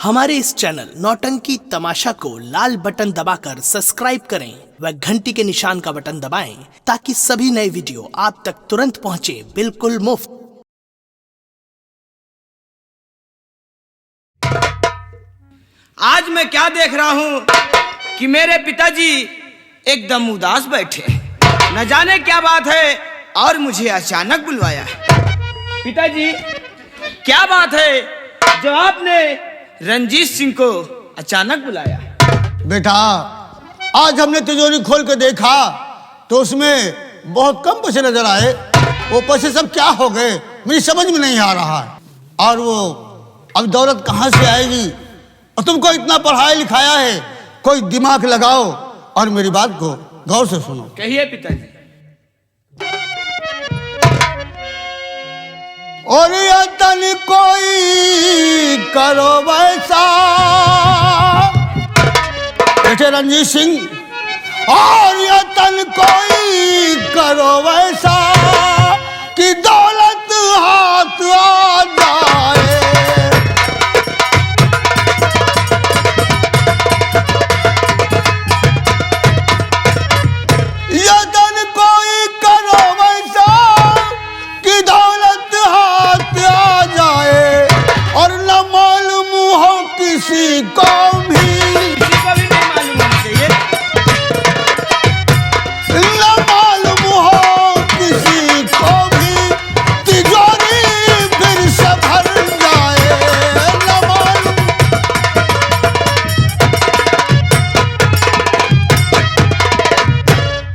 हमारे इस चैनल नौटंकी तमाशा को लाल बटन दबाकर सब्सक्राइब करें व घंटी के निशान का बटन दबाएं ताकि सभी नए वीडियो आप तक तुरंत पहुंचे बिल्कुल मुफ्त। आज मैं क्या देख रहा हूं कि मेरे पिताजी एकदम उदास बैठे, न जाने क्या बात है और मुझे अचानक बुलवाया है। पिताजी, क्या बात है जो आपने रंजीत सिंह को अचानक बुलाया? बेटा, आज हमने तिजोरी खोल के देखा तो उसमें बहुत कम पैसे नजर आए। वो पैसे सब क्या हो गए मुझे समझ में नहीं आ रहा है। और वो अब दौलत कहाँ से आएगी? और तुमको इतना पढ़ाया लिखाया है, कोई दिमाग लगाओ और मेरी बात को गौर से सुनो। कहिए पिताजी। और यतन कोई करो वैसा, बेटे रंजीत सिंह, और यतन कोई करो वैसा कि दौलत हाथ आ जाए। यतन कोई करो वैसा कि दौलत हाथ आ जाए, और न मालूम हो किसी को भी, न मालूम हो किसी को भी, तिजोरी फिर से भर जाए। न मालूम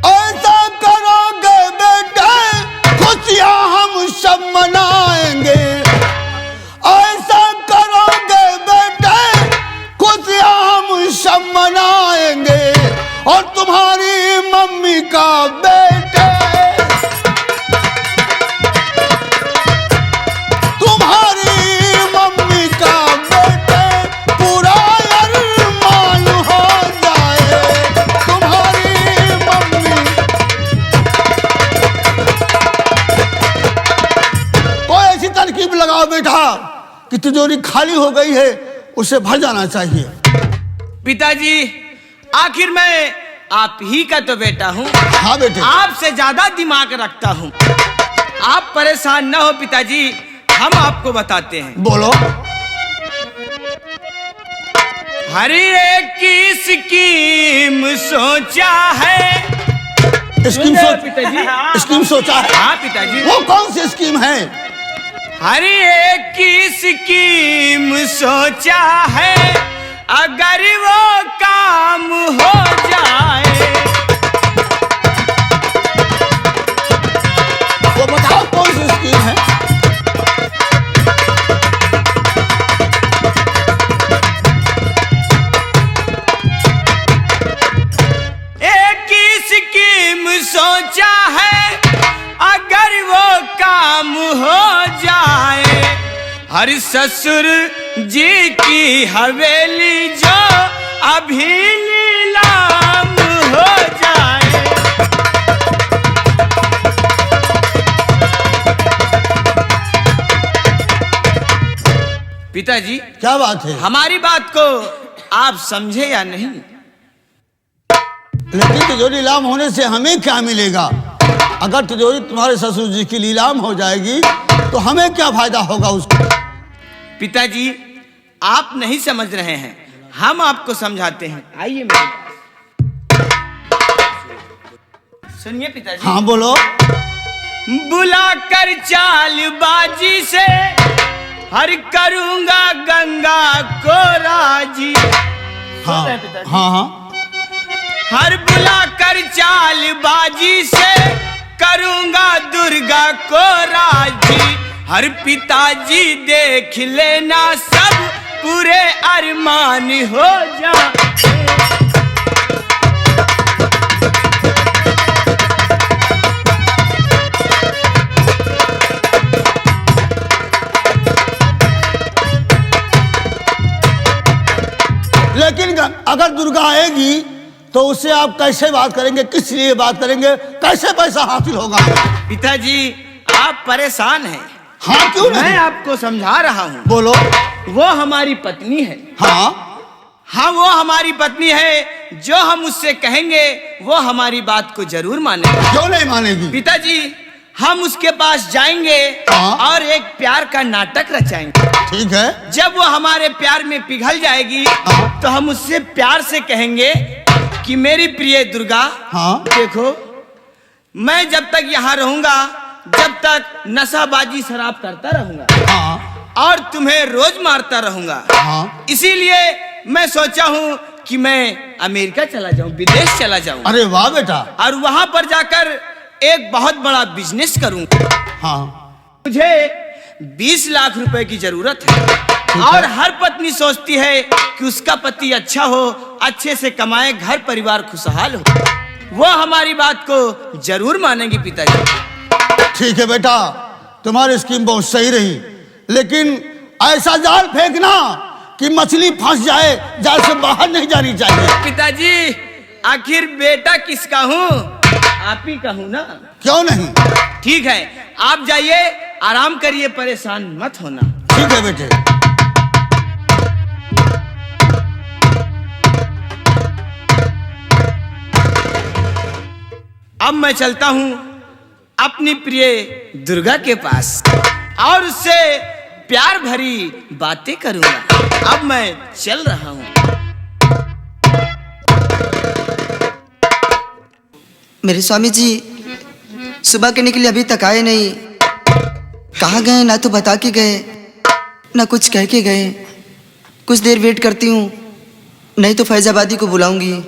ऐसा करोगे बेटे, खुशियां हम सब मनाएंगे। ऐसा करोगे बेटे, खुशियां हम सब मनाएंगे। और तुम्हारी मम्मी का बेटे, तुम्हारी मम्मी का बेटे पूरा अरमान हो जाए। तुम्हारी मम्मी कोई ऐसी तरकीब लगाओ बेटा कि तिजोरी खाली हो गई है, उसे भर जाना चाहिए। पिताजी, आखिर मैं आप ही का तो बेटा हूँ। हाँ बेटे। आपसे ज्यादा दिमाग रखता हूँ। आप परेशान न हो पिताजी, हम आपको बताते हैं। बोलो। हर एक की स्कीम सोचा है। स्कीम पिताजी। स्कीम सोचा है? हाँ पिताजी। वो कौन सी स्कीम है? हर एक की स्कीम सोचा है, अगर वो काम हो जाए। वो बताओ कौन सी स्कीम है? एक ही स्कीम सोचा है, अगर वो काम हो जाए। हर ससुर जी की हवेली जो अभी नीलाम हो जाए। पिताजी, क्या बात है? हमारी बात को आप समझे या नहीं? लेकिन तिजोरी नीलाम होने से हमें क्या मिलेगा? अगर तिजोरी तुम्हारे ससुर जी की नीलाम हो जाएगी तो हमें क्या फायदा होगा उसका? पिताजी, आप नहीं समझ रहे हैं, हम आपको समझाते हैं। आइए मेरे पास। सुनिए पिताजी। हाँ बोलो। बुलाकर चालबाजी से हर करूंगा गंगा को राजी। हाँ पिताजी। हाँ हाँ। हर बुलाकर चालबाजी से करूंगा दुर्गा को राजी। हर पिताजी देख लेना सब पूरे अरमान हो जाए। लेकिन अगर दुर्गा आएगी तो उससे आप कैसे बात करेंगे? किस लिए बात करेंगे? कैसे पैसा हासिल होगा? पिताजी, आप परेशान हैं। हाँ क्यों नहीं? मैं आपको समझा रहा हूँ। बोलो। वो हमारी पत्नी है। हाँ हाँ, वो हमारी पत्नी है। जो हम उससे कहेंगे वो हमारी बात को जरूर मानेगी। क्यों नहीं मानेगी? पिताजी, हम उसके पास जाएंगे हाँ। और एक प्यार का नाटक रचाएंगे। ठीक है। जब वो हमारे प्यार में पिघल जाएगी हाँ। तो हम उससे प्यार से कहेंगे कि मेरी प्रिय दुर्गा, हाँ। देखो, मैं जब तक यहाँ रहूंगा, जब तक नशाबाजी शराब करता रहूंगा हाँ और तुम्हें रोज मारता रहूंगा। हाँ। इसीलिए मैं सोचा हूँ कि मैं अमेरिका चला जाऊं, विदेश चला जाऊं अरे वाह बेटा। और वहां पर जाकर एक बहुत बड़ा बिजनेस करूंगा। हाँ। मुझे 20 लाख रुपए की जरूरत है और हर पत्नी सोचती है कि उसका पति अच्छा हो, अच्छे से कमाए, घर परिवार खुशहाल हो। वो हमारी बात को जरूर मानेंगी पिताजी। ठीक है बेटा, तुम्हारी स्कीम बहुत सही रही, लेकिन ऐसा जाल फेंकना कि मछली फंस जाए, जाल से बाहर नहीं जानी चाहिए। पिताजी, आखिर बेटा किसका हूँ? आप ही का हूँ ना। क्यों नहीं? ठीक है, आप जाइए, आराम करिए, परेशान मत होना। ठीक है बेटे। अब मैं चलता हूँ अपनी प्रिय दुर्गा के पास और उससे प्यार भरी बातें करूंगा। अब मैं चल रहा हूँ। मेरे स्वामी जी सुबह के निकले, अभी तक आए नहीं। कहाँ गए? ना तो बता के गए, ना कुछ कह के गए। कुछ देर वेट करती हूँ, नहीं तो फैजाबादी को बुलाऊंगी।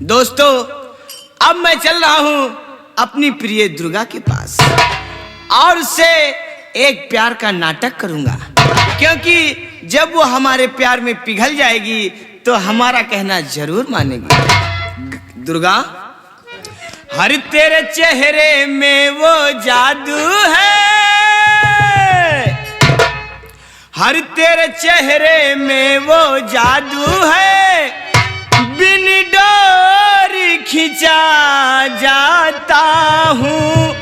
दोस्तों, अब मैं चल रहा हूं अपनी प्रिय दुर्गा के पास और उससे एक प्यार का नाटक करूंगा, क्योंकि जब वो हमारे प्यार में पिघल जाएगी तो हमारा कहना जरूर मानेगी। दुर्गा, हर तेरे चेहरे में वो जादू है, हर तेरे चेहरे में वो जादू है, बिन डोरी खिंचा जाता हूँ,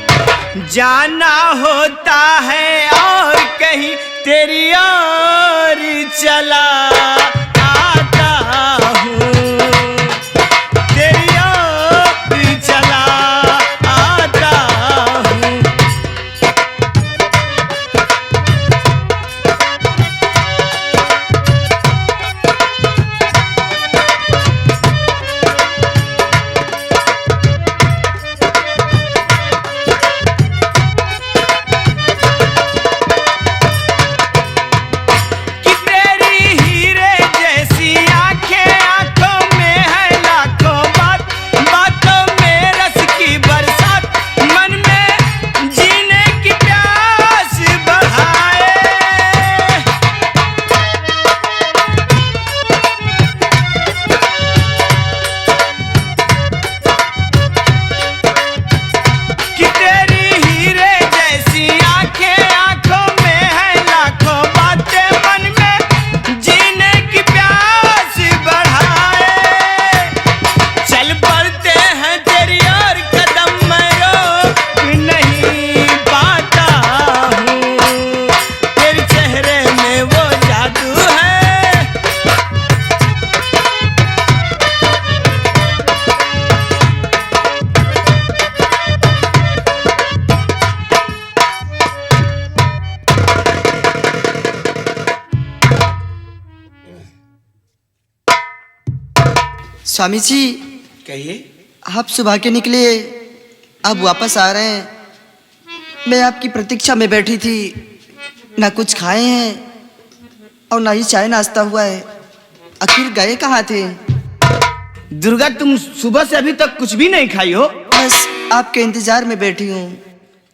जाना होता है और कहीं तेरी ओर चला आता हूँ, तेरी ओर चला आता हूँ। स्वामी जी, कहिए। आप सुबह के निकले, अब वापस आ रहे हैं। मैं आपकी प्रतीक्षा में बैठी थी, ना कुछ खाए हैं और ना ही चाय नाश्ता हुआ है। आखिर गए कहाँ थे? दुर्गा, तुम सुबह से अभी तक कुछ भी नहीं खाई हो? बस आपके इंतजार में बैठी हूँ।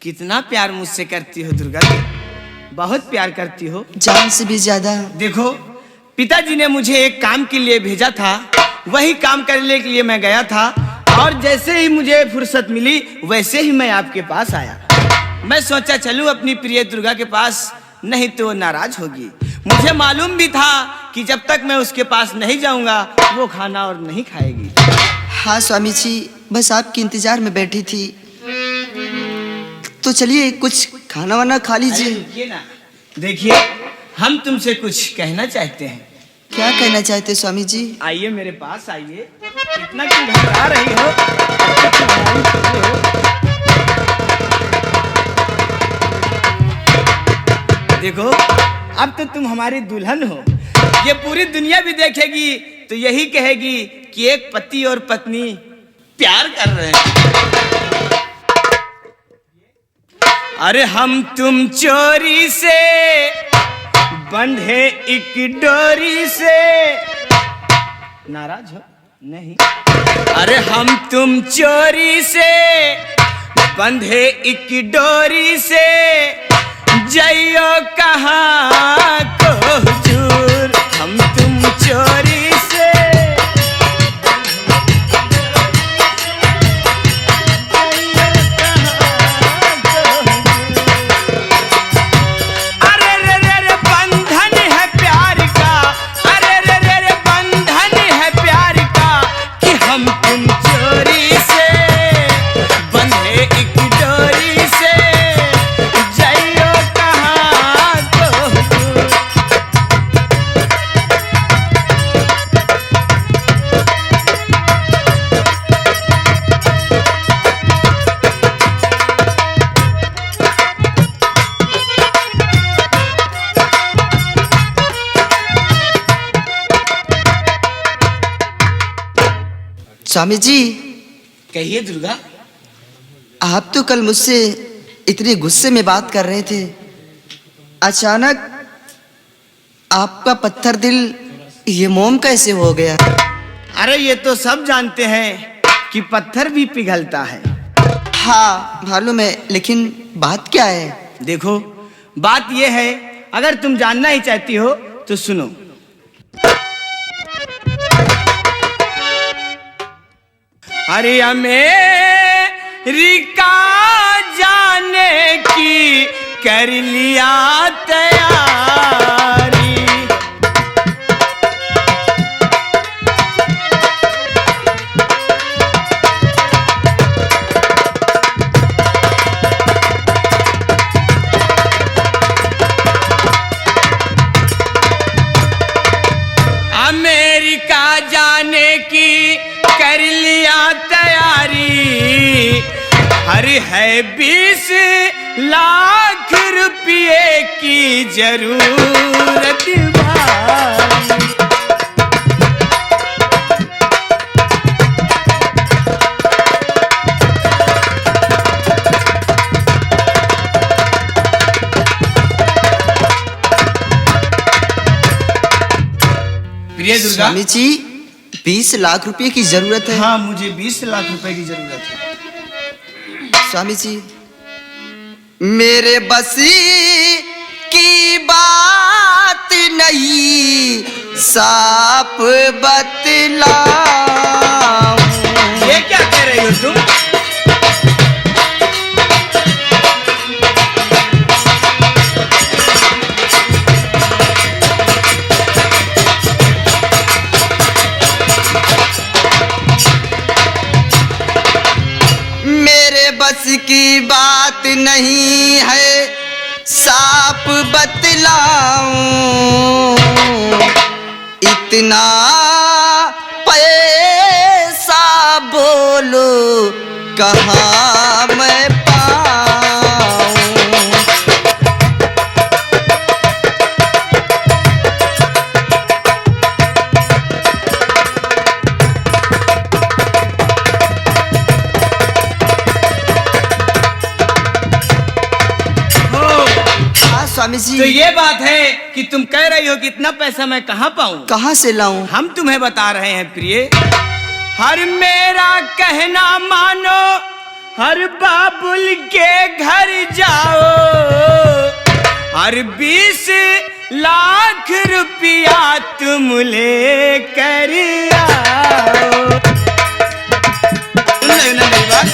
कितना प्यार मुझसे करती हो दुर्गा, बहुत प्यार करती हो, जान से भी ज्यादा। देखो, पिताजी ने मुझे एक काम के लिए भेजा था, वही काम करने के लिए मैं गया था और जैसे ही मुझे फुर्सत मिली वैसे ही मैं आपके पास आया। मैं सोचा चलूं अपनी प्रिय दुर्गा के पास, नहीं तो वो नाराज होगी। मुझे मालूम भी था कि जब तक मैं उसके पास नहीं जाऊंगा वो खाना और नहीं खाएगी। हाँ स्वामी जी, बस आपके इंतजार में बैठी थी। तो चलिए कुछ खाना वाना खा अरे लीजिए। रुकिए ना, देखिए हम तुमसे कुछ कहना चाहते हैं। क्या कहना चाहते स्वामी जी? आइए मेरे पास आइए। इतना क्यों घबरा रही हो? देखो अब तो तुम हमारी दुल्हन हो। ये पूरी दुनिया भी देखेगी तो यही कहेगी कि एक पति और पत्नी प्यार कर रहे हैं। अरे हम तुम चोरी से बंधे एक डोरी से, नाराज हो नहीं? अरे हम तुम चोरी से बंधे एक डोरी से, जइयो कहाँ को हुजूर। हम तुम चोरी से स्वामी जी, कहिए दुर्गा। आप तो कल मुझसे इतने गुस्से में बात कर रहे थे, अचानक आपका पत्थर दिल ये मोम कैसे हो गया? अरे ये तो सब जानते हैं कि पत्थर भी पिघलता है। हाँ मालूम है, लेकिन बात क्या है? देखो बात ये है, अगर तुम जानना ही चाहती हो तो सुनो। अरे अमेरिका जाने की कर लिया तैयारी। अमेरिका जाने की कर लिया तैयारी। अरे है 20 लाख रुपये की जरूरत भारी। प्रिय दुर्गा। स्वामी जी, 20 लाख रुपए की जरूरत है? हाँ मुझे 20 लाख रुपए की जरूरत है। स्वामी जी, मेरे बसी की बात नहीं, साफ बतलाऊं। ये क्या कह रही हो तुम? बस की बात नहीं है, साफ बतलाऊं। इतना पैसा बोलो कहाँ मैं पाऊं। स्वामी जी, तो ये बात है कि तुम कह रही हो कि इतना पैसा मैं कहाँ पाऊं? कहाँ से लाऊं? हम तुम्हें बता रहे हैं प्रिय। हर मेरा कहना मानो, हर बाबुल के घर जाओ, हर 20 लाख रुपया तुम ले कर आओ। सुन रहे हो ना मेरी बात?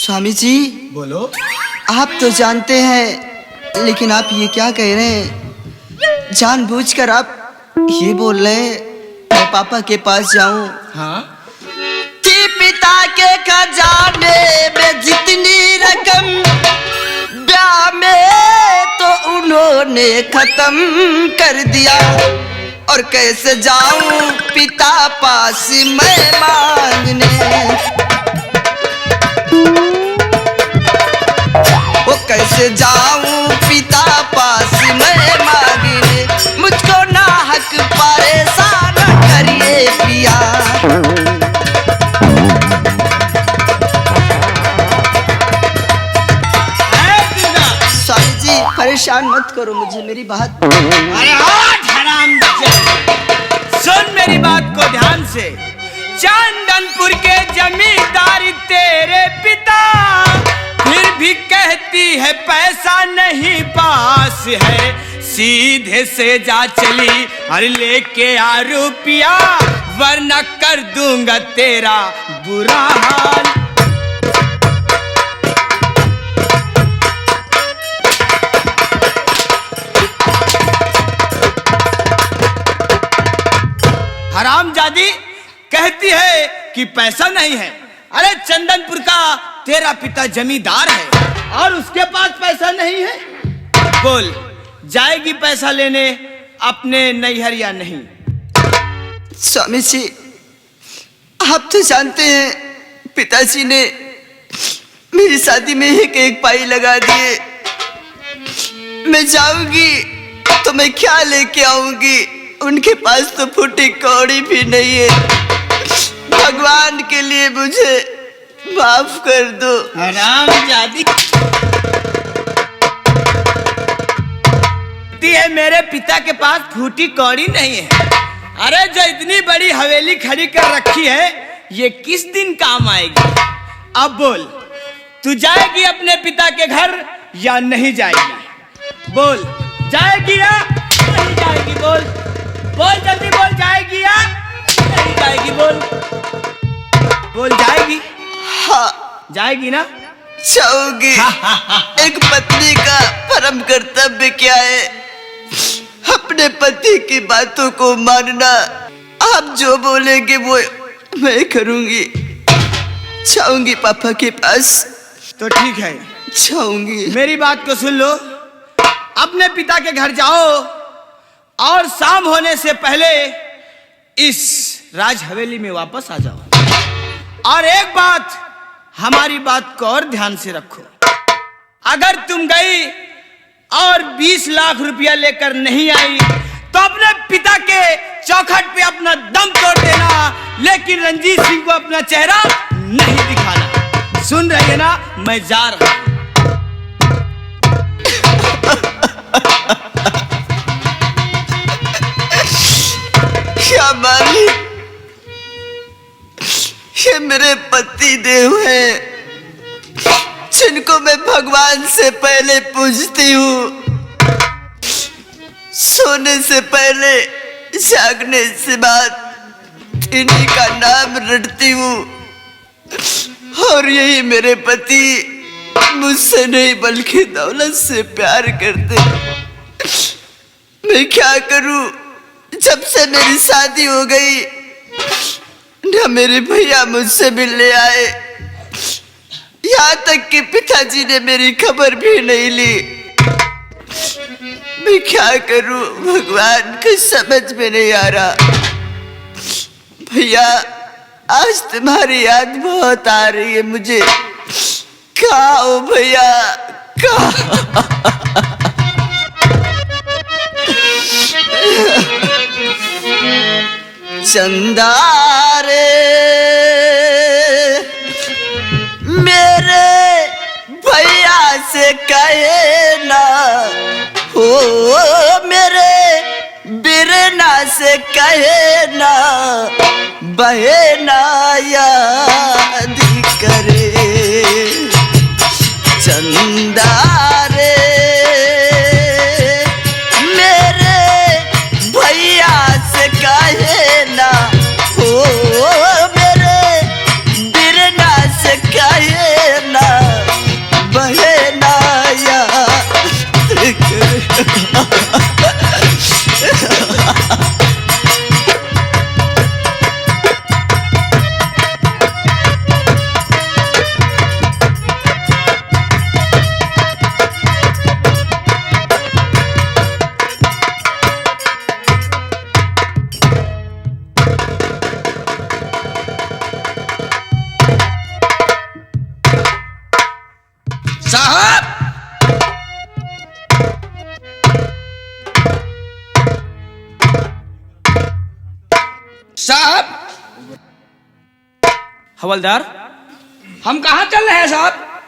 स्वामी जी, बोलो। आप तो जानते हैं, लेकिन आप ये क्या कह रहे हैं? जानबूझकर आप ये बोल रहे हैं मैं पापा के पास जाऊं? हाँ, कि पिता के खजाने में जितनी रकम ब्याह में तो उन्होंने खत्म कर दिया, और कैसे जाऊं पिता पास मैं मांगने, वो कैसे जाऊं पिता पास मैं मांगने, मुझको ना हक परेशान करिए पिया। स्वामी जी, परेशान मत करो मुझे, मेरी बात। अरे हट हरामजादा, सुन मेरी बात को ध्यान से। चंदनपुर के जमींदार तेरे पिता, फिर भी कहती है पैसा नहीं पास है, सीधे से जा चली और लेके आ रुपया, वरना कर दूंगा तेरा बुरा हाल। हरामजादी कहती है कि पैसा नहीं है। अरे चंदनपुर का तेरा पिता जमींदार है और उसके पास पैसा नहीं है। बोल, जाएगी पैसा लेने अपने नैहर या नहीं? स्वामी जी, आप तो जानते हैं पिताजी ने मेरी शादी में एक पाई लगा दिए। मैं जाऊंगी तो मैं क्या लेके आऊंगी? उनके पास तो फूटी कौड़ी भी नहीं है। भगवान के लिए मुझे माफ कर दो। हरामजादी है मेरे पिता के पास फूटी कौड़ी नहीं है। अरे जो इतनी बड़ी हवेली खड़ी कर रखी है, ये किस दिन काम आएगी? अब बोल, तू जाएगी अपने पिता के घर या नहीं जाएगी? बोल, जाएगी या नहीं जाएगी? बोल बोल, जल्दी बोल, जाएगी या नहीं जाएगी? बोल बोल, जाएगी? हाँ, जाएगी ना? जाऊंगी। एक पत्नी का परम कर्तव्य क्या है? अपने पति की बातों को मानना। आप जो बोलेंगे वो मैं करूंगी। जाऊंगी पापा के पास। तो ठीक है, जाऊंगी। मेरी बात को सुन लो। अपने पिता के घर जाओ और शाम होने से पहले इस राज हवेली में वापस आ जाओ। और एक बात, हमारी बात को और ध्यान से रखो। अगर तुम गई और 20 लाख रुपया लेकर नहीं आई तो अपने पिता के चौखट पे अपना दम तोड़ देना, लेकिन रंजीत सिंह को अपना चेहरा नहीं दिखाना। सुन रही है ना? मैं जा रहा हूं। क्या मालिक, ये मेरे पति देव हैं, जिनको मैं भगवान से पहले पूजती हूँ। सोने से पहले, जागने से बाद इन्हीं का नाम रटती हूँ। और यही मेरे पति मुझसे नहीं बल्कि दौलत से प्यार करते। मैं क्या करूं? जब से मेरी शादी हो गई ना मेरे भैया मुझसे मिलने आए, यहाँ तक कि पिताजी ने मेरी खबर भी नहीं ली। मैं क्या करूं? भगवान कुछ समझ में नहीं आ रहा। भैया, आज तुम्हारी याद बहुत आ रही है मुझे। कहाँ हो भैया? चंदा रे मेरे भैया से कहे ना, हो मेरे बिरना से कहे ना, बहना याद करे। चंदा रे मेरे भैया से कहे ना, हो मेरे बिरना से कहे ना, साहब, साहब, हवलदार, हम कहाँ चल रहे हैं साहब?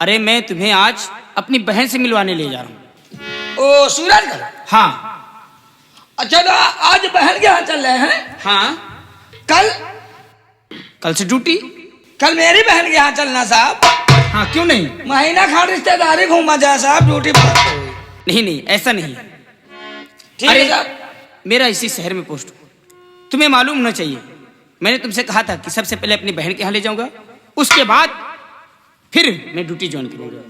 अरे मैं तुम्हें आज अपनी बहन से मिलवाने ले जा रहा हूँ। ओ सूरजगढ़। हाँ अच्छा तो आज बहन के यहाँ चल रहे हैं? हाँ, कल से ड्यूटी। कल मेरी बहन के यहाँ चलना साहब। हाँ क्यों नहीं? महीना खान रिश्तेदारी घूमा जाए साहब, ड्यूटी पर। नहीं नहीं, ऐसा नहीं। ठीक है साहब। मेरा इसी शहर में पोस्ट हो, तुम्हें मालूम होना चाहिए। मैंने तुमसे कहा था कि सबसे पहले अपनी बहन के यहाँ ले जाऊंगा, उसके बाद फिर मैं ड्यूटी ज्वाइन करूंगा।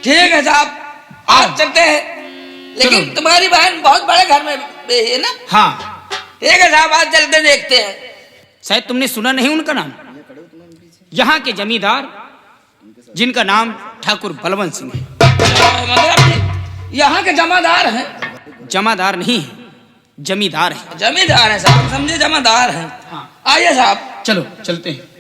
ठीक है साहब, आज चलते हैं। लेकिन तुम्हारी बहन बहुत बड़े घर में है ना? हाँ ठीक है साहब, आज चलते देखते हैं। शायद तुमने सुना नहीं उनका नाम। यहाँ के जमींदार जिनका नाम ठाकुर बलवंत सिंह है। मतलब यहाँ के जमादार हैं? जमादार नहीं है, जमींदार है। जमींदार है साहब, समझे, जमादार है। हाँ। आइए साहब। चलो चलते हैं।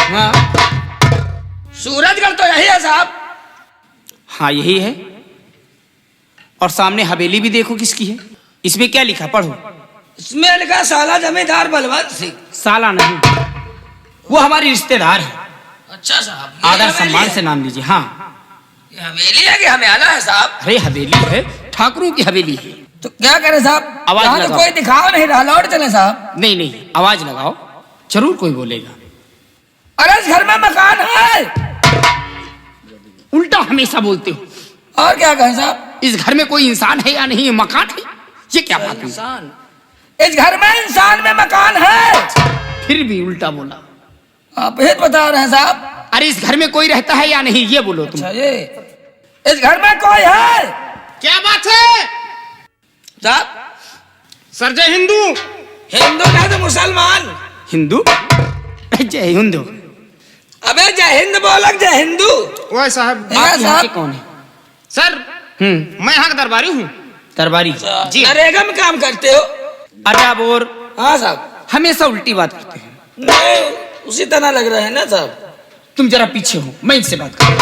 हाँ सूरजगढ़ तो यही है साहब। हाँ यही है, और सामने हवेली भी देखो किसकी है। इसमें क्या लिखा, पढ़ो। इसमें लिखा साला जमींदार बलवंत सिंह। साला नहीं, वो हमारी रिश्तेदार है। अच्छा साहब, आदर सम्मान से नाम लीजिए। हाँ, ये हवेली है कि हमेला है साहब? अरे हवेली है, ठाकुरों की हवेली है। तो क्या करें साहब? आवाज यहाँ तो लगाओ। कोई दिखाओ नहीं रहा, लौट चले साहब। नहीं नहीं, आवाज लगाओ, जरूर कोई बोलेगा। अरे इस घर में मकान है। उल्टा हमेशा बोलते हो। और क्या कहें साहब? इस घर में कोई इंसान है या नहीं है, मकान है, ये क्या बात है? इंसान, इस घर में इंसान में मकान है। फिर भी उल्टा बोला। आप ही बता रहे हैं साहब। अरे इस घर में कोई रहता है या नहीं, ये बोलो तुम। अच्छा, ये इस घर में कोई है? क्या बात है साहब? सर जय हिंदू। हिंदू नहीं तो मुसलमान। हिंदू? जय हिंदू। अबे जय हिंद बोलक, जय हिंदू। ओए साहब, आप यहाँ साहब। के कौन है? सर मैं यहाँ का दरबारी हूँ। दरबारी? जी, नरेगा में काम करते हो? अरब और हाँ साहब। हमेशा उल्टी बात करते हैं। नहीं, उसी तरह लग रहा है ना साहब। तुम जरा पीछे हो, मैं इनसे बात करूँ।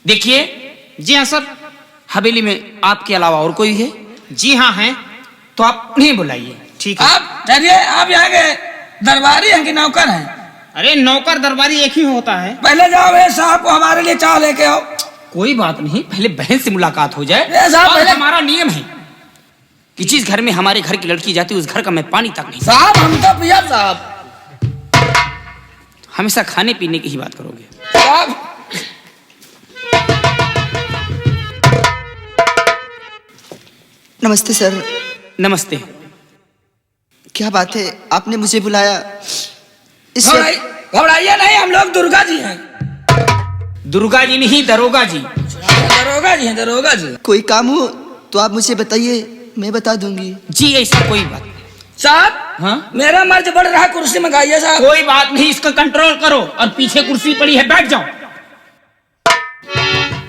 देखिए, जी हाँ सर। हवेली में आपके अलावा और कोई है? जी हाँ है। तो आप उन्हें बुलाइए। ठीक है। आप चलिए, आप यहाँ के दरबारी हैं कि नौकर हैं? अरे नौकर दरबारी एक ही होता है। पहले जाओ ये साहब को हमारे लिए चाय लेके आओ। कोई बात नहीं, पहले बहन से मुलाकात हो जाए। ए साहब, और पहले- हमारा नियम है कि जिस घर में हमारे घर की लड़की जाती है उस घर का मैं पानी तक नहीं। साहब हम तो पिया साहब। हमेशा खाने पीने की ही बात करोगे। साहब नमस्ते सर। नमस्ते। क्या बात है, आपने मुझे बुलाया? इस वक्त घबराइए नहीं, हम लोग दुर्गा जी हैं। दुर्गा जी नहीं, दरोगा जी। दरोगा जी हैं, दरोगा जी। कोई काम हो तो आप मुझे बताइए, मैं बता दूंगी। जी ऐसा कोई बात। साहब हाँ? मेरा मर्ज बढ़ रहा, कुर्सी मंगाइए साहब। कोई बात नहीं, इसका कंट्रोल करो। और पीछे कुर्सी पड़ी है, बैठ जाओ।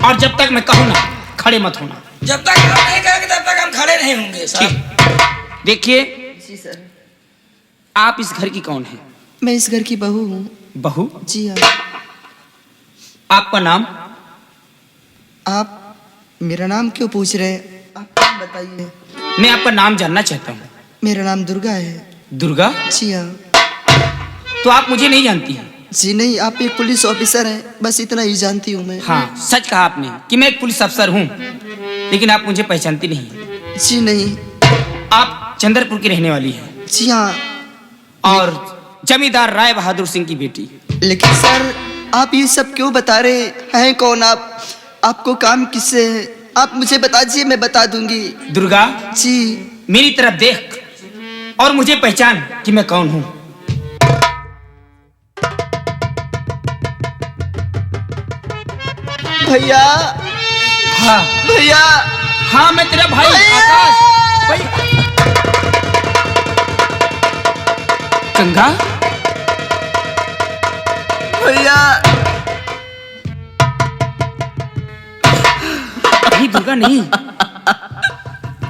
और जब तक मैं कहूँ ना, खड़े मत होना। जब तक आप नहीं कहेंगे तब तक हम खड़े नहीं होंगे साहब। ठीक। देखिए, जी सर। आप इस घर की कौन है? मैं इस घर की बहू हूँ। बहू? जी हाँ। आपका नाम? आप मेरा नाम क्यों पूछ रहे हैं? आप नाम बताइए। मैं आपका नाम जानना चाहता हूँ। मेरा नाम दुर्गा है। दुर्गा? जी हाँ। तो आप मुझे नहीं जानती हैं? जी नहीं, आप एक पुलिस ऑफिसर हैं, बस इतना ही जानती हूँ मैं। हाँ, सच कहा आपने कि मैं एक पुलिस अफसर हूँ, लेकिन आप मुझे पहचानती नहीं। जी नहीं। आप चंद्रपुर की रहने वाली हैं जी हाँ। और जमींदार राय बहादुर सिंह की बेटी। लेकिन सर आप ये सब क्यों बता रहे हैं? कौन आप? आपको काम किससे है? आप मुझे बता दीजिए, मैं बता दूंगी। दुर्गा, जी। मेरी तरफ देख और मुझे पहचान कि मैं कौन हूं। भैया हाँ भैया हाँ, मैं तेरा भाई आकाश। भाई गंगा, भैया अभी दुर्गा नहीं,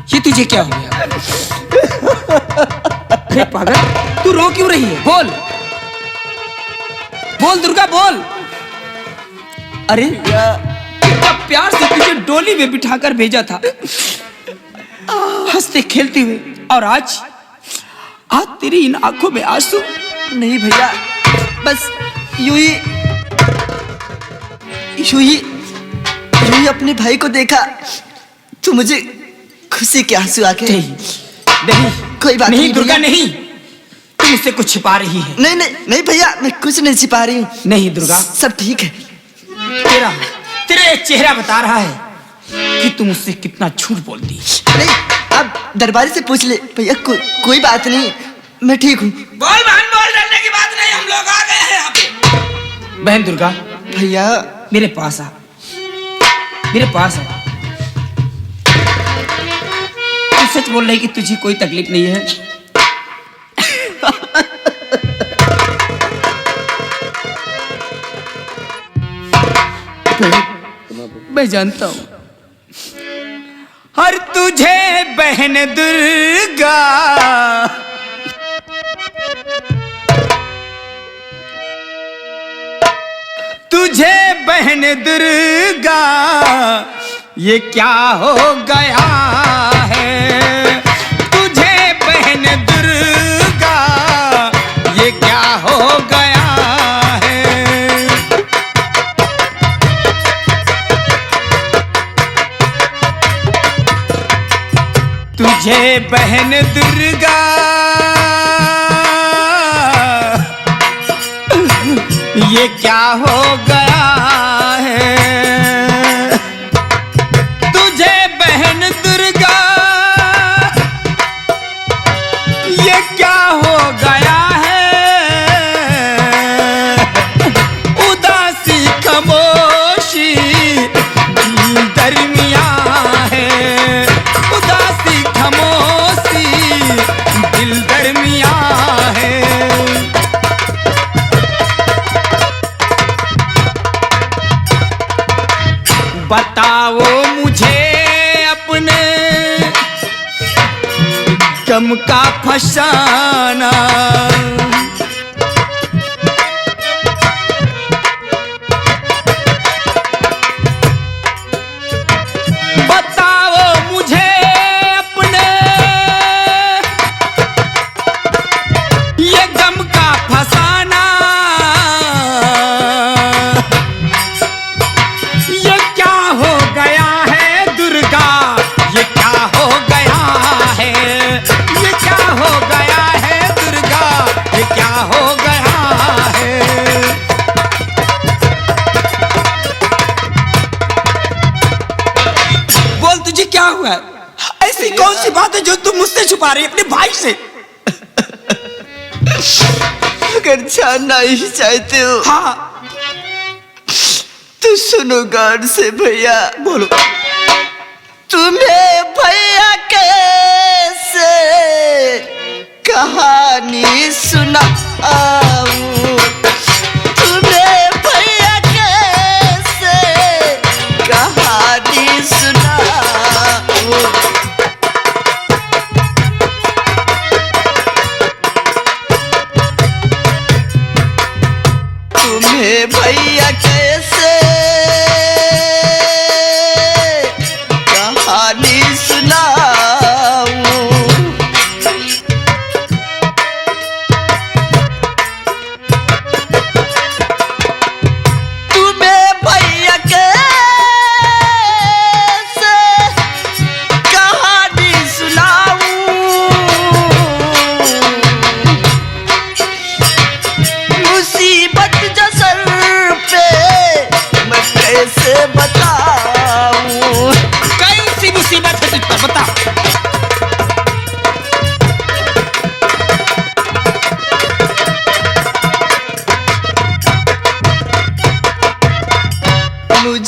ये तुझे क्या हो गया? अरे पागल, तू रो क्यों रही है? बोल बोल दुर्गा बोल। अरे कितना प्यार से तुझे डोली में बिठाकर भेजा था, हंसते खेलते हुए, और आज तेरी इन आंखों में आंसू। नहीं भैया, बस यूं ही अपने भाई को देखा तो मुझे खुशी के आंसू आके। नहीं कोई बात नहीं दुर्गा, भैया। नहीं, तुम मुझसे कुछ छिपा रही है। नहीं भैया, मैं कुछ नहीं छिपा रही हूँ। नहीं दुर्गा, सब ठीक है। तेरा चेहरा बता रहा है कि तुम मुझसे कितना झूठ बोलती। नहीं, अब दरबारी से पूछ ले भैया। कोई बात नहीं, मैं ठीक हूँ। बोल बहन बोल, डरने की बात नहीं, हम लोग आ गए हैं यहाँ पे। बहन दुर्गा, भैया मेरे पास आ, मेरे पास आ। तू सच बोल रही कि तुझे कोई तकलीफ नहीं है? मैं जानता हूं हर तुझे बहन दुर्गा, तुझे बहन दुर्गा ये क्या हो गया है? तुझे बहन दुर्गा ये क्या हो गया है? तुझे बहन दुर्गा ये क्या हो गया है? तुझे बहन दुर्गा ये क्या हो गया है? उदासी खामोशी दरमिया है, उदासी खामोशी दिल दरमिया है। बताओ मुझे अपने गम का फसाना, बताओ मुझे अपने ये गम का फसाना। ये क्या हो गया है दुर्गा, ये क्या हो गया है? ये क्या हो गया है दुर्गा, ये क्या हो गया है? बोल तुझे क्या हुआ है? ऐसी कौन सी बात है जो तुम मुझसे छुपा रही है अपने भाई से? अगर जानना ही चाहते हो हाँ तो सुनो गौर से भैया। बोलो। तुम्हें भैया कैसे कहानी सुनाऊं? तुम्हें भैया कैसे कहानी सुनाऊं? तुम्हें भैया कैसे कहानी सुनाऊं?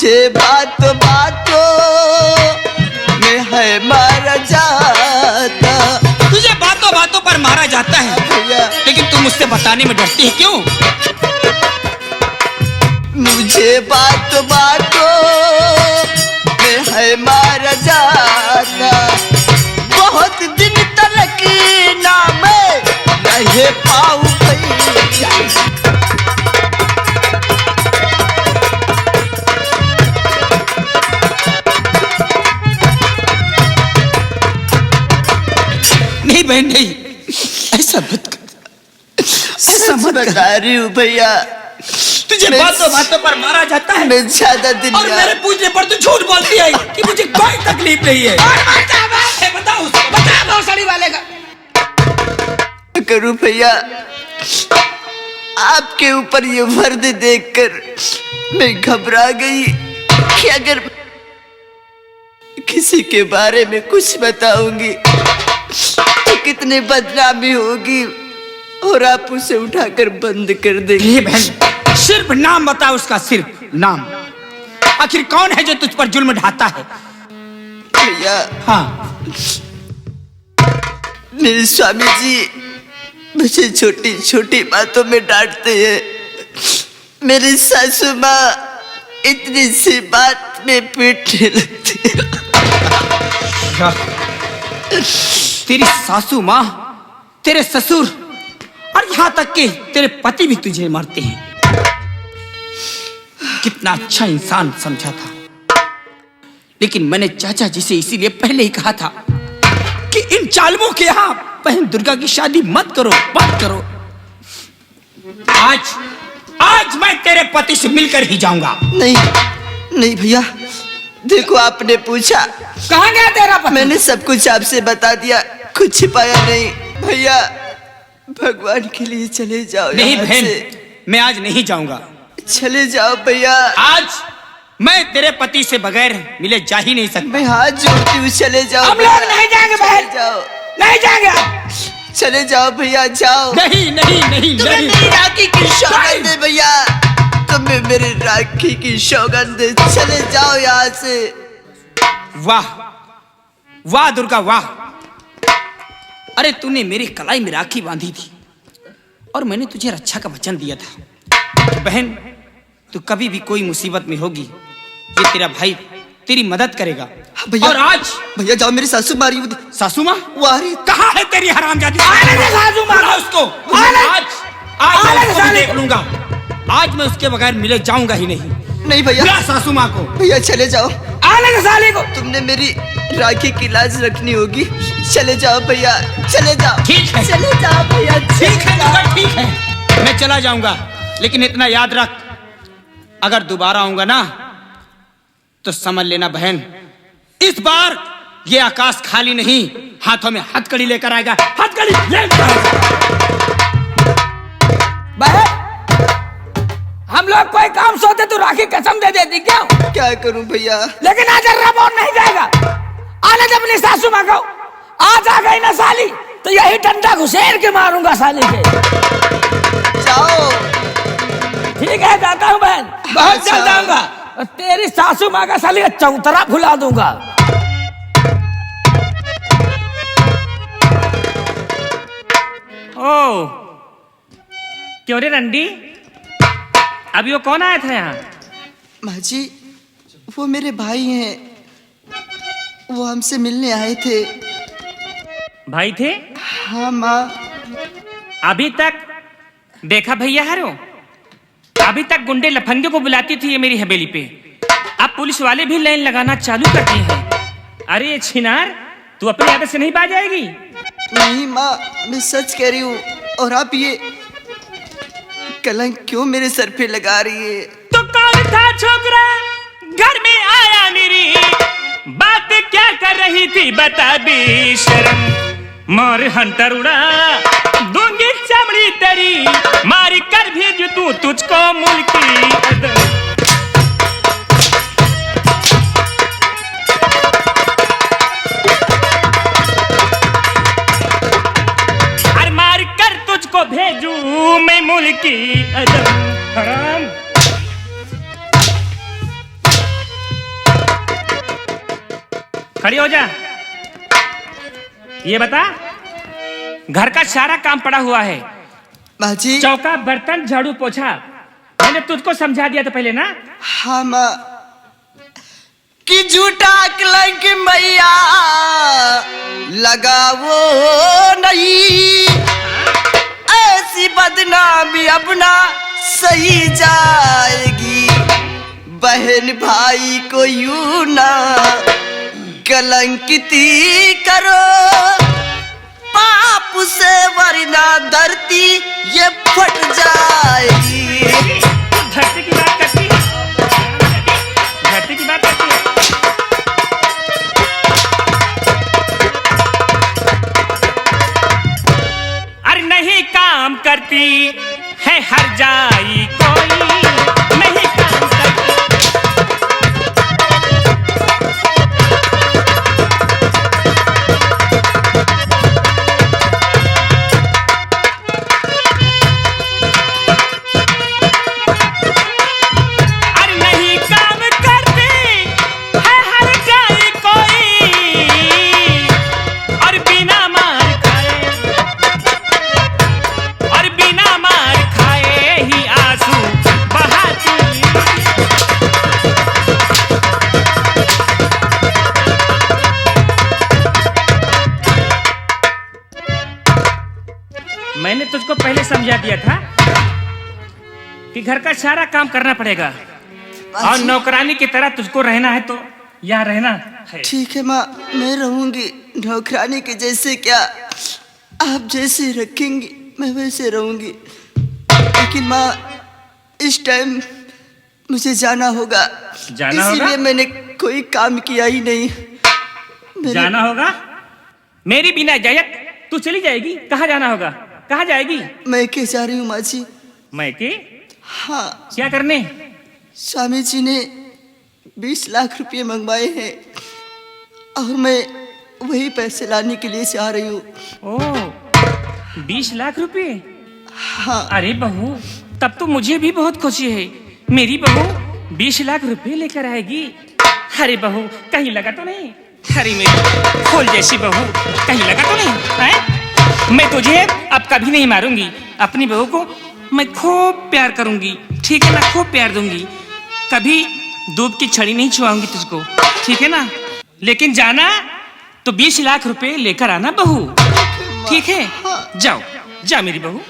मुझे बातों बातों में है मारा जाता। तुझे बातों बातों पर मारा जाता है भैया लेकिन तुम मुझसे बताने में डरती है क्यों? मुझे बातों बातों में है मारा जाता। बहुत दिन तलक ना मैं रह पाऊं भैया। नहीं बहन नहीं, ऐसा मत कर, ऐसा मत कर। बता रही हूँ भैया, तुझे बातों बातों पर मारा जाता है मैं ज्यादा दिन और मेरे पूछने पर तू झूठ बोलती है कि मुझे कोई तकलीफ नहीं है। और क्या बात है, बताओ उसको, बता भौसड़ी वाले का। करूं भैया, आपके ऊपर ये वर्द देखकर मैं घबरा गई कि अगर किसी के बारे में कुछ बताऊंगी तो कितनी बदनामी होगी और आप उसे उठाकर बंद कर देंगे। बहन सिर्फ नाम बता उसका, सिर्फ नाम। आखिर कौन है जो तुझ पर जुल्म ढाता है? भैया हाँ, मेरे स्वामी जी मुझे छोटी छोटी बातों में डांटते हैं। मेरी सासू माँ इतनी सी बात में पीटने लगती है। तेरी सासू माँ, तेरे ससुर और यहाँ तक कि तेरे पति भी तुझे मारते हैं। कितना अच्छा इंसान समझा था, लेकिन मैंने चाचा जी से इसीलिए पहले ही कहा था कि इन चालमों के यहाँ बहन दुर्गा की शादी मत करो, मत करो। आज मैं तेरे पति से मिलकर ही जाऊंगा। नहीं नहीं भैया, देखो आपने पूछा, कहाँ गया तेरा पति? मैंने सब कुछ आपसे बता दिया, कुछ छिपाया नहीं। भैया भगवान के लिए चले जाओ। नहीं यहाँ बहन, से। मैं आज नहीं जाऊंगा। चले जाओ भैया। आज मैं तेरे पति से बगैर मिले जा ही नहीं सकता। मैं हाथ जोड़ती हूँ, चले जाओ। हम लोग नहीं जाएंगे बहन, जाओ, नहीं जाएंगे। चले जाओ भैया, जाओ। नहीं नहीं नहीं तुम्हें नहीं। मेरी राखी की सौगंध दे भैया, तुम्हें मेरी राखी की सौगंध दे। चले जाओ यहाँ से। वाह वाह दुर्गा वाह। अरे तूने मेरी कलाई में राखी बांधी थी और मैंने तुझे रक्षा का वचन दिया था। तो बहन, तू कभी भी कोई मुसीबत में होगी, ये तेरा भाई तेरी मदद करेगा। भैया, और आज भैया जाओ, मेरी सासू मारी। सासू माँ वारी कहाँ है तेरी हरामजादी सासू माँ? उसको आज मैं देख लूंगा। आज मैं उसके बगैर मिले जाऊंगा ही नहीं। नहीं भैया, सासू माँ को। भैया चले जाओ। आने साले को। तुमने मेरी राखी की लाज रखनी होगी। चले जाओ भैया, चले जाओ। ठीक है, चले जाओ भैया। ठीक है दुर्गा, ठीक है, मैं चला जाऊंगा, लेकिन इतना याद रख, अगर दोबारा आऊंगा ना तो समझ लेना बहन, इस बार ये आकाश खाली नहीं, हाथों में हथकड़ी लेकर आएगा। हथकड़ी लेकर आएगा। बहन, हम लोग कोई काम सोते तो राखी कसम दे देती क्यों? क्या करूं भैया? लेकिन आज रबोन नहीं जाएगा। आने जब अपनी सासू माँ को, आज आ गई ना साली तो यही डंडा घुसेर के मारूंगा साली के। जाओ। ठीक है, जाता हूँ बहन, बहुत जल्द जाऊंगा और तेरी सासू माँ का साली का चौतरा फुला दूंगा। ओ क्यों रे रंडी, अभी वो कौन आया था यहाँ? माँ जी, वो मेरे भाई हैं, वो हमसे मिलने आए थे। भाई थे? हाँ माँ। अभी तक देखा भैया हरो, अभी तक गुंडे लफंगे को बुलाती थी ये मेरी हवेली पे, अब पुलिस वाले भी लाइन लगाना चालू कर दिए हैं। अरे ये छिनार, तू अपनी आदत से नहीं बाज जाएगी? नहीं माँ, मैं सच कह रही हूँ। और आप ये कलंक क्यों मेरे सर पे लगा रही है? तो कौन था छोकरा घर में आया मेरी, बात क्या कर रही थी बता भी शर्म। मोर हंटर उड़ा दूंगी चमड़ी तेरी, मारी कर भेज तू तुझको मुल्की अदम। अरे मार कर तुझको भेजू मैं मुल्की अदम। हराम खड़ी हो जा। ये बता, घर का सारा काम पड़ा हुआ है, माँ जी। चौका बर्तन झाड़ू पोछा, मैंने तुझको समझा दिया था पहले ना। हाँ माँ, कि झूठा कलंक मैया लगाओ नहीं, ऐसी बदनामी अपना सही जाएगी। बहन भाई को यूं ना कलंकिती करो, पाप से वरना धरती ये फट जाएगी। धरती की बात करती है, धरती की बात करती है। अरे नहीं काम करती है हर जाई कोई, नहीं काम करती। मैंने तुझको पहले समझा दिया था कि घर का सारा काम करना पड़ेगा और नौकरानी की तरह तुझको रहना है तो यहाँ रहना है। ठीक है माँ, मैं रहूंगी नौकरानी के जैसे। क्या आप जैसे रखेंगी मैं वैसे रहूंगी, लेकिन माँ इस टाइम मुझे जाना होगा। इसीलिए मैंने कोई काम किया ही नहीं। जाना होगा? मेरी बिना इजाजत तू चली जाएगी? कहाँ जाना होगा? कहाँ जाएगी? मैं के जा रही हूँ माँ जी। मैं के? हाँ। क्या करने? स्वामी जी ने 20 लाख रुपए मंगवाए हैं और मैं वही पैसे लाने के लिए जा रही हूँ। ओह, 20 लाख रुपए? हाँ। अरे बहू, तब तो मुझे भी बहुत खुशी है। मेरी बहू 20 लाख रुपए लेकर आएगी। अरे बहू, कहीं लगा तो नहीं? अरे मेरी फूल जैसी बहू, कहीं लगा तो नहीं है? मैं तुझे अब कभी नहीं मारूंगी। अपनी बहू को मैं खूब प्यार करूंगी, ठीक है ना? खूब प्यार दूंगी, कभी दूध की छड़ी नहीं छुआऊंगी तुझको, ठीक है ना? लेकिन जाना तो 20 लाख रुपए लेकर आना बहू, ठीक है? जाओ, जा मेरी बहू।